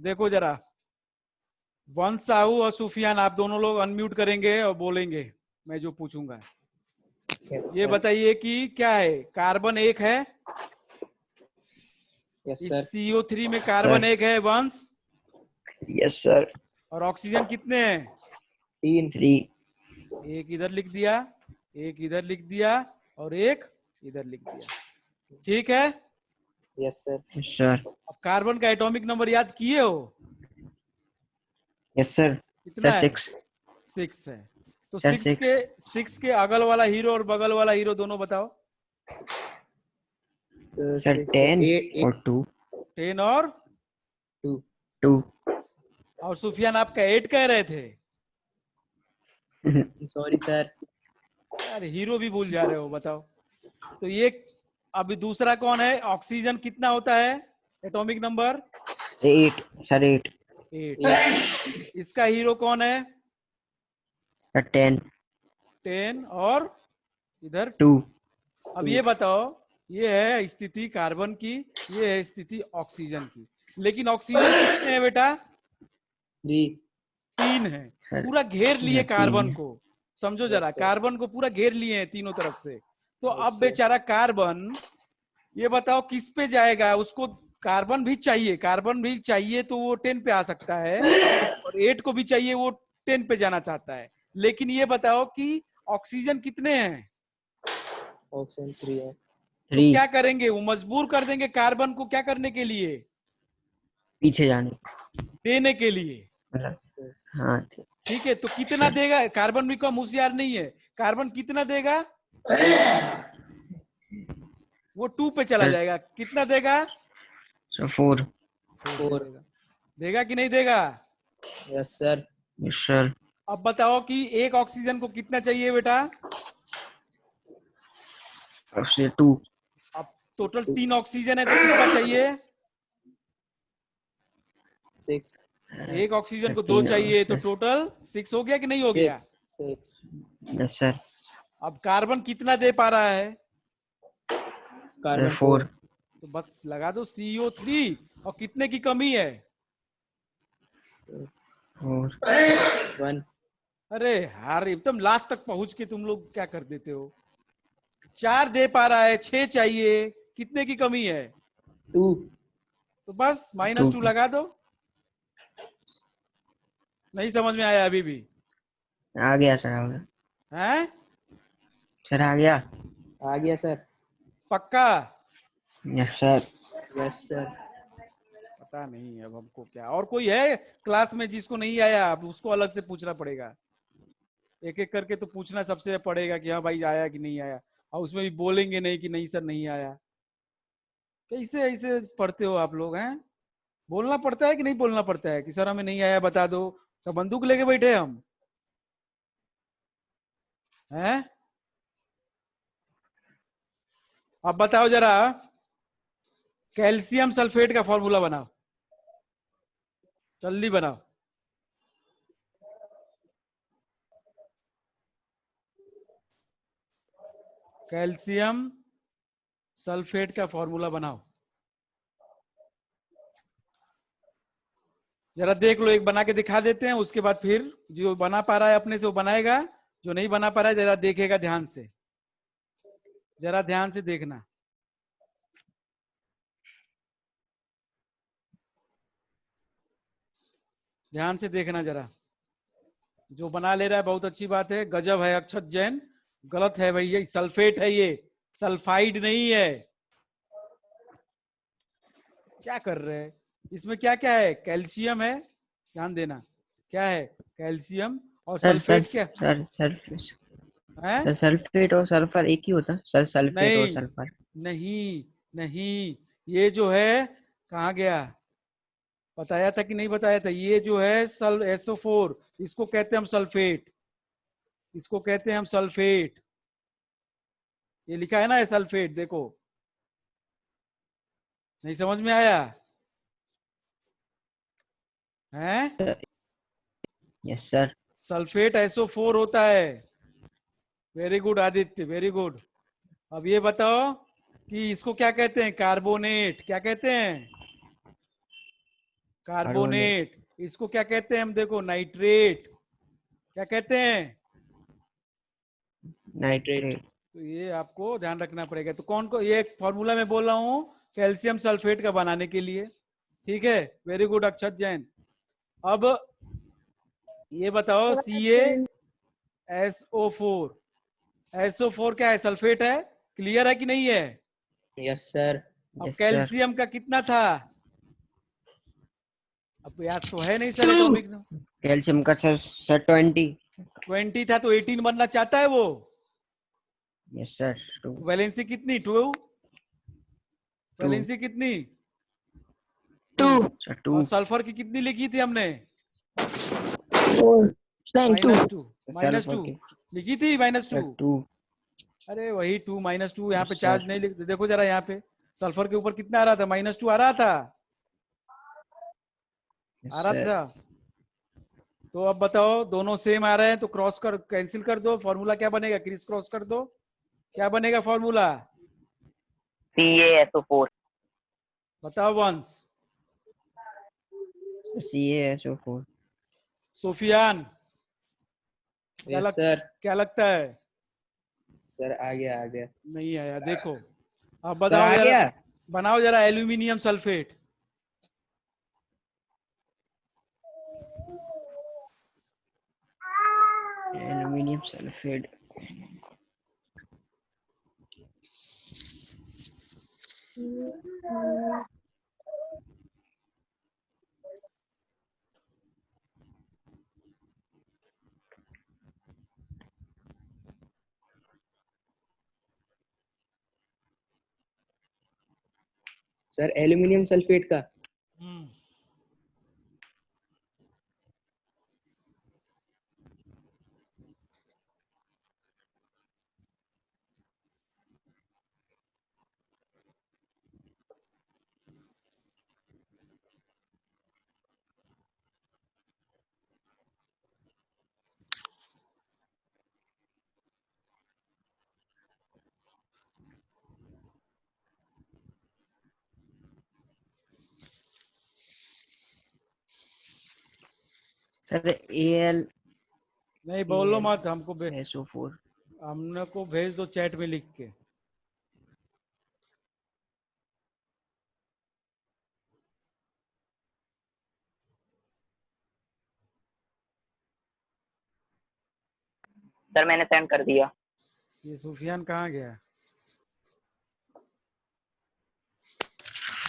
देखो जरा, वंश साहू और सुफियान आप दोनों लोग अनम्यूट करेंगे और बोलेंगे मैं जो पूछूंगा। Yes, ये sir. बताइए कि क्या है, कार्बन एक है, Yes, इस sir. CO3 में कार्बन एक है वंश, Yes, sir. और ऑक्सीजन कितने हैं? 3. 3. एक इधर लिख दिया, एक इधर लिख दिया, और एक इधर लिख दिया। ठीक है, Yes, sir. Yes, sir. अब कार्बन का एटॉमिक नंबर याद किए हो? Yes, sir. कितना Sir, है? 6. 6 है। तो Sir, 6 के अगल वाला हीरो और बगल वाला हीरो दोनों बताओ। Sir, 10 8. or 2. 10 और 2. 2. और सुफियान आपका 8 कह रहे थे Sorry, sir. यार, हीरो भी भूल जा रहे हो, बताओ। तो ये अभी दूसरा कौन है? ऑक्सीजन कितना होता है एटॉमिक नंबर? 8. Sir, 8. 8। इसका हीरो कौन है? Sir, 10. 10 और इधर 2. अब ये बताओ, ये है स्थिति कार्बन की, ये है स्थिति ऑक्सीजन की, लेकिन ऑक्सीजन कितने हैं बेटा? 3. 3 है। Sir, पूरा घेर लिए तीन कार्बन है। को, समझो Yes, जरा, sir. कार्बन को पूरा घेर लिए हैं तीनों तरफ से। तो Yes, अब sir. बेचारा कार्बन, ये बताओ किस पे जाएगा? उसको कार्बन भी चाहिए, कार्बन भी चाहिए तो वो 10 पे आ सकता है, और 8 को भी चाहिए, वो 10 पे जाना चाहता है। लेकिन ये बताओ कि ऑक्सीजन कितने हैं? Oxygen 3 है। तो 3. क्या करेंगे? वो मजबूर कर देंगे कार्बन को, क्या करने के लिए? पीछे जाने। देने के लिए। मतलब Yes. हाँ। ठीक है, तो कितना Sure. देगा? कार्बन भी कम होशियार नहीं है, कार्बन कितना देगा? वो 2 पे चला Sir. जाएगा। कितना देगा? So 4. 4 देगा। देगा कि नहीं देगा? Yes, sir. Yes, sir. अब बताओ कि एक ऑक्सीजन को कितना चाहिए बेटा? Say 2. अब टोटल 3 ऑक्सीजन है तो कितना चाहिए? 6. एक ऑक्सीजन को 2 तीन चाहिए, तो और टोटल 6 हो गया कि नहीं हो गया? 6. Yes, sir. अब कार्बन कितना दे पा रहा है? Carbon 4. तो बस लगा दो CO3। और कितने की कमी है? 4. 1. अरे यार, एकदम लास्ट तक पहुंच के तुम लोग क्या कर देते हो? 4 दे पा रहा है, 6 चाहिए, कितने की कमी है? 2. तो बस -2 लगा दो। नहीं समझ में आया अभी भी? आ गया सर, आ गया हैं? सर, आ गया। आ गया सर। पक्का? Yes sir. Yes sir. पता नहीं अब हमको क्या। और कोई है क्लास में जिसको नहीं आया? अब उसको अलग से पूछना पड़ेगा, एक एक करके तो पूछना सबसे पड़ेगा कि हाँ भाई आया कि नहीं आया। और उसमें भी बोलेंगे नहीं कि नहीं सर नहीं आया। कैसे ऐसे पढ़ते हो आप लोग? हैं, बोलना पड़ता है कि नहीं बोलना पड़ता है कि सर हमें नहीं आया बता दो? तो बंदूक लेके बैठे हम हैं? अब बताओ जरा, कैल्शियम सल्फेट का फॉर्मूला बनाओ, जल्दी बनाओ। कैल्शियम सल्फेट का फॉर्मूला बनाओ, जरा देख लो। एक बना के दिखा देते हैं, उसके बाद फिर जो बना पा रहा है अपने से वो बनाएगा, जो नहीं बना पा रहा है जरा देखेगा ध्यान से, जरा ध्यान से देखना। ध्यान से देखना जरा। जो बना ले रहा है बहुत अच्छी बात है, गजब है अक्षत जैन। गलत है भाई, ये सल्फेट है, ये सल्फाइड नहीं है। क्या कर रहे हैं? इसमें क्या क्या है? कैल्शियम है, ध्यान देना। क्या है? कैल्शियम। और सर सल्फेट क्या सर सर है? सल्फेट और सल्फर एक ही होता सर? सल्फेट और नहीं सल्फर नहीं नहीं, ये जो है कहाँ गया? बताया था कि नहीं बताया था? ये जो है SO4, इसको कहते हैं हम सल्फेट, इसको कहते हैं हम सल्फेट। ये लिखा है ना सल्फेट, देखो। नहीं समझ में आया? हैं? Yes sir. सल्फेट SO4 होता है। Very good Aditya, very good. अब ये बताओ कि इसको क्या कहते हैं? कार्बोनेट। क्या कहते हैं? कार्बोनेट। इसको क्या कहते हैं हम? देखो, नाइट्रेट। क्या कहते हैं? नाइट्रेट। तो ये आपको ध्यान रखना पड़ेगा। तो कौन को ये फॉर्मूला में बोल रहा हूँ कैल्शियम सल्फेट का बनाने के लिए। ठीक है, वेरी गुड अक्षत जैन। अब ये बताओ CaSO4, SO4 क्या है? सल्फेट है। क्लियर है कि नहीं है? Yes sir. अब Yes, sir. कैल्शियम का कितना था? अब याद तो है नहीं सर एटॉमिक कैल्शियम का सर 20. 20 था तो 18 बनना चाहता है वो। Yes sir 2. वैलेंसी कितनी? 2। वैलेंसी कितनी? 2 सर और 2. सल्फर की कितनी लिखी थी हमने? 4 9 2 -2 लिखी थी -2। सर 2. अरे वही 2 -2 यहाँ पे Yes, चार्ज sir. नहीं लिख। देखो जरा यहाँ पे सल्फर के ऊपर कितना आ रहा था? -2 आ रहा था। Yes, आ रहा sir. था। तो अब बताओ दोनों सेम आ रहे हैं तो क्रॉस कर कैंसिल कर दो। फॉर्मूला क्या बनेगा? क्रिस क्रॉस कर दो। क्या बनेगा फॉर्मूला? CaSO4. बताओ once. CaSO4. Sufiyan yes sir. क्या लगता है? सर आ गया। नहीं आया। देखो अब सर बताओ आ जरा, गया। बनाओ जरा aluminium sulphate. Aluminium sulfate. Sir aluminium sulphate का। सर Al नहीं बोलो मत, हमको SO4. हमने को भेज दो चैट में लिख के। सर मैंने सेंड कर दिया। ये सुफियान कहाँ गया?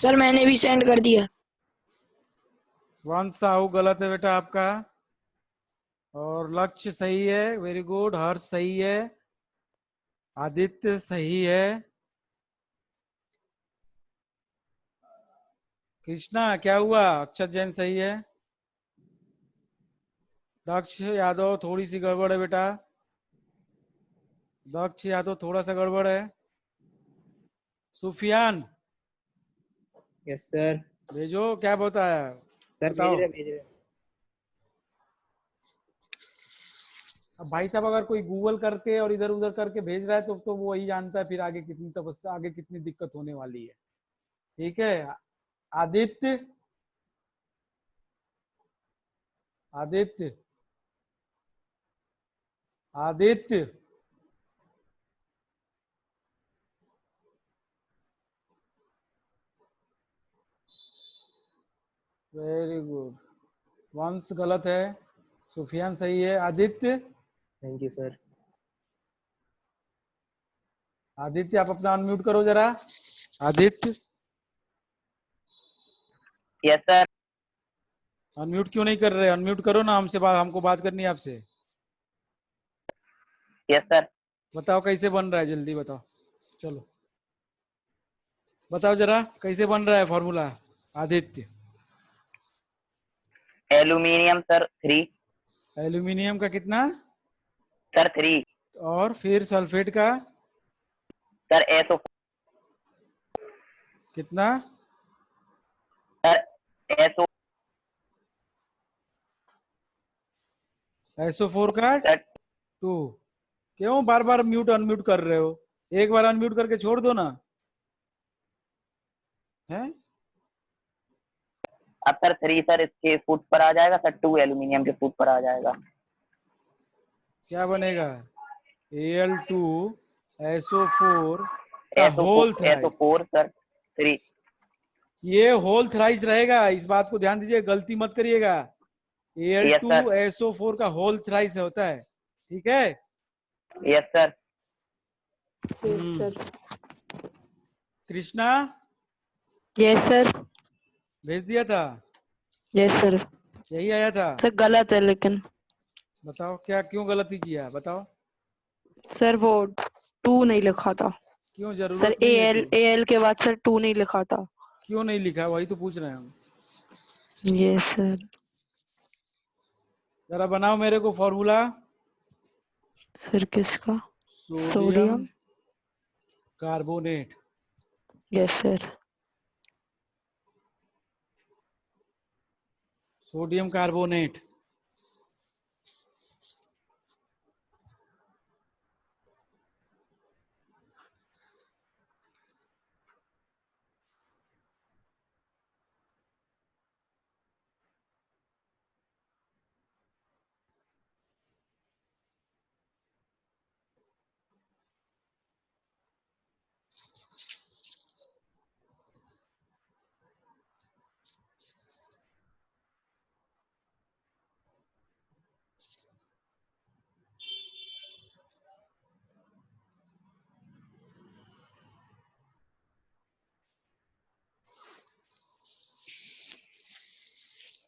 सर मैंने भी सेंड कर दिया। वंश साहू गलत है बेटा आपका, और लक्ष्य सही है, वेरी गुड। हर्ष सही है, आदित्य सही है, कृष्णा क्या हुआ? अक्षत जैन सही है, दक्ष यादव थोड़ी सी गड़बड़ है बेटा, दक्ष यादव थोड़ा सा गड़बड़ है। Sufiyan yes sir. भेजो, क्या बताया सर बताओ। भेज रहे। अब भाई साहब अगर कोई गूगल करके और इधर उधर करके भेज रहा है तो वो वही जानता है फिर आगे कितनी तपस्या, आगे कितनी दिक्कत होने वाली है। ठीक है, आदित्य आदित्य आदित्य वेरी गुड। वंश गलत है, सुफियान सही है। Aditya, thank you sir. Aditya आप अपना अनम्यूट करो जरा। Aditya yes sir. अनम्यूट क्यों नहीं कर रहे? अनम्यूट करो ना, हमको बात करनी है आपसे। Yes sir. बताओ कैसे बन रहा है, जल्दी बताओ। चलो बताओ जरा कैसे बन रहा है formula. Aditya aluminium sir 3। Aluminium का कितना? सर 3। और फिर सल्फेट का सर SO कितना? सर SO SO4 का सर 2। क्यों बार बार म्यूट अनम्यूट कर रहे हो? एक बार अनम्यूट करके छोड़ दो ना। है अब सर 3 सर इसके फुट पर आ जाएगा, सर 2 एल्यूमिनियम के फुट पर आ जाएगा। क्या बनेगा? Al2 SO4 का होल थ्राइस, SO4 सर 3। ये होल थ्राइस रहेगा, इस बात को ध्यान दीजिए, गलती मत करिएगा। यस सर, Al2SO4 का होल थ्राइस होता है, ठीक है। Yes sir. Yes sir. Krishna yes sir. भेज दिया था, यस सर। यही आया था। सर गलत है लेकिन। बताओ क्या, क्यों गलती किया बताओ, सर वो 2 नहीं लिखा था क्यों, सर। जरूरत नहीं है AL टू, AL के बाद सर 2 नहीं लिखा था। क्यों नहीं लिखा, वही तो पूछ रहे हैं हम। Yes sir. जरा बनाओ मेरे को फॉर्मूला। सर किसका? Sodium carbonate, yes sir. Sodium carbonate.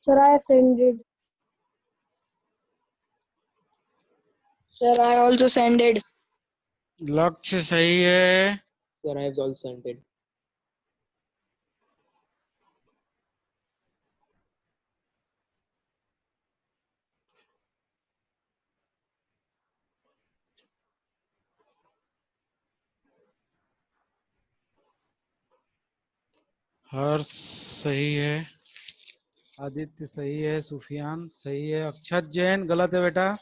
Sir, I have sent it. Sir, I also sent it. लक्ष्य सही है, Sir, I have also sent it. हर्ष सही है, आदित्य सही है, सुफियान सही है, अक्षत जैन गलत है बेटा,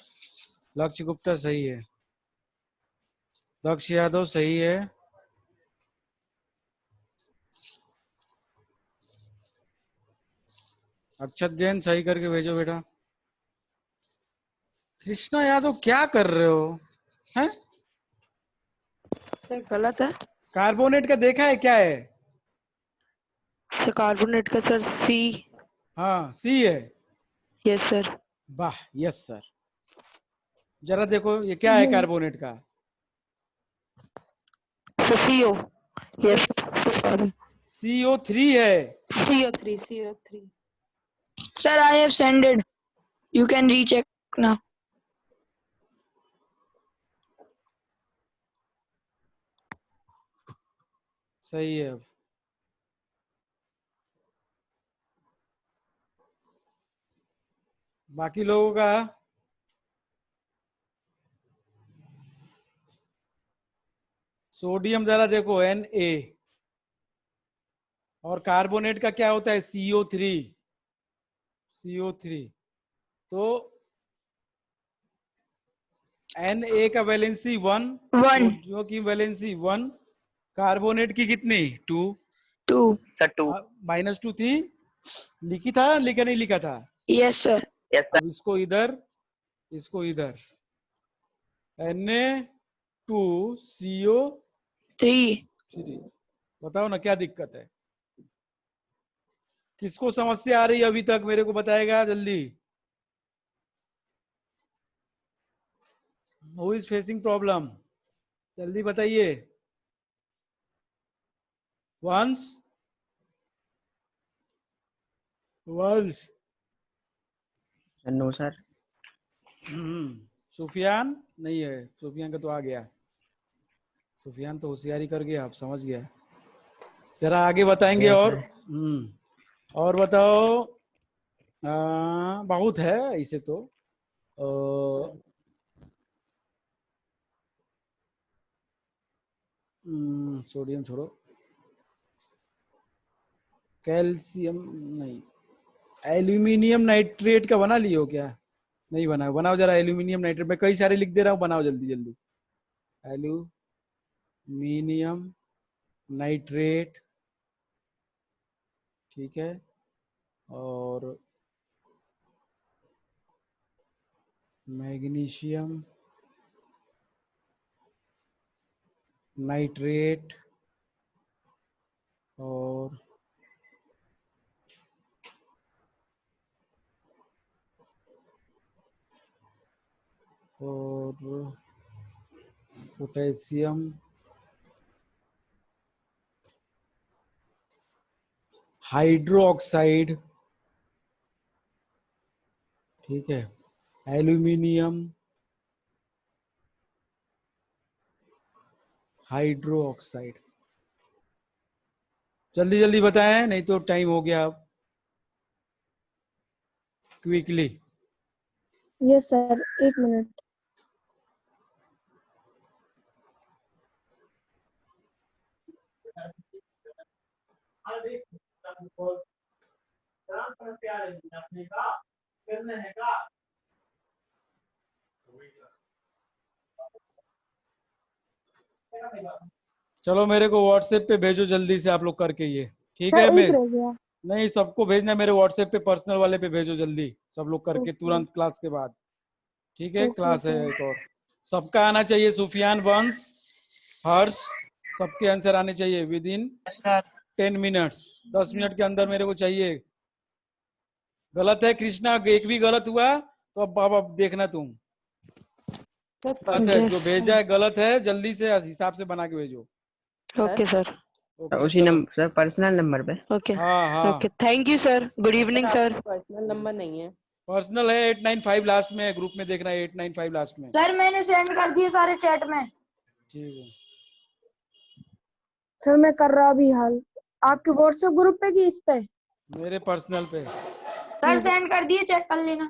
लक्ष्य गुप्ता सही है, लक्ष्य यादव सही है, अक्षत जैन सही करके भेजो बेटा। कृष्णा यादव क्या कर रहे हो, हैं? सर गलत है। कार्बोनेट का देखा है क्या है? सर कार्बोनेट का सर C। हाँ सी है, यस सर। वाह यस सर। जरा देखो ये क्या है कार्बोनेट का, sir CO। Yes sir. CO3 है। CO3। Sir, I have sent it. You can recheck now. सही है। अब बाकी लोगों का सोडियम जरा देखो Na, और कार्बोनेट का क्या होता है CO3। तो Na का वैलेंसी 1, 1, सोडियम की वैलेंसी 1, कार्बोनेट की कितनी 2, 2. सर 2। -2 थी, लिखी था लिखा नहीं लिखा था। Yes, sir. Yes sir. अब इसको इधर, इसको इधर, Na2CO3। 3. बताओ ना क्या दिक्कत है, किसको समस्या आ रही है अभी तक मेरे को बताएगा जल्दी। हु इज फेसिंग प्रॉब्लम, जल्दी बताइए। वंश, वंश, नो सर। सुफियान नहीं है, सुफियान का तो आ गया, सुफियान तो होशियारी कर गया, आप समझ गया। जरा आगे बताएंगे यस और सर। और बताओ। बहुत है इसे तो, सोडियम छोड़ो, कैल्शियम नहीं, एल्यूमिनियम नाइट्रेट का बना लियो क्या, नहीं बना, बनाओ जरा एल्यूमिनियम नाइट्रेट, मैं कई सारे लिख दे रहा हूँ, बनाओ जल्दी जल्दी। एल्यूमिनियम नाइट्रेट, ठीक है, और मैग्नीशियम नाइट्रेट और पोटेशियम हाइड्रोक्साइड, ठीक है, एल्यूमिनियम हाइड्रोक्साइड। जल्दी जल्दी बताएं नहीं तो टाइम हो गया। अब क्विकली। Yes sir, 1 minute. चलो मेरे को व्हाट्सएप पे भेजो जल्दी से आप लोग करके ये, ठीक सर है। मैं एक रह गया। नहीं, सबको भेजना है मेरे व्हाट्सएप पे, पर्सनल वाले पे भेजो जल्दी सब लोग करके ओके। तुरंत क्लास के बाद, ठीक है। ओके, क्लास है सर। एक और, सबका आना चाहिए। सुफियान, वंश, हर्ष, सबके आंसर आने चाहिए with in sir 10 minutes. 10 minute के अंदर मेरे को चाहिए। गलत है कृष्णा, एक भी गलत हुआ तो अब देखना तुम। गलत है, जो Yes. भेजा है गलत है, जल्दी से हिसाब से बना के भेजो। Okay, sir. ओके उसी चलो। नंबर सर, पर्सनल नंबर पे। Okay. हाँ हाँ, Okay. Thank you, sir. Good evening, sir. Personal number नहीं है। पर्सनल है 895 लास्ट में है, ग्रुप में देखना है 895 लास्ट में। सर मैंने सेंड कर दिए सारे चैट में। ठीक है। सर मैं कर रहा अभी हाल। आपके व्हाट्सएप ग्रुप पे कि इस पे? मेरे पर्सनल पे। सर सेंड कर दिए, चेक कर लेना।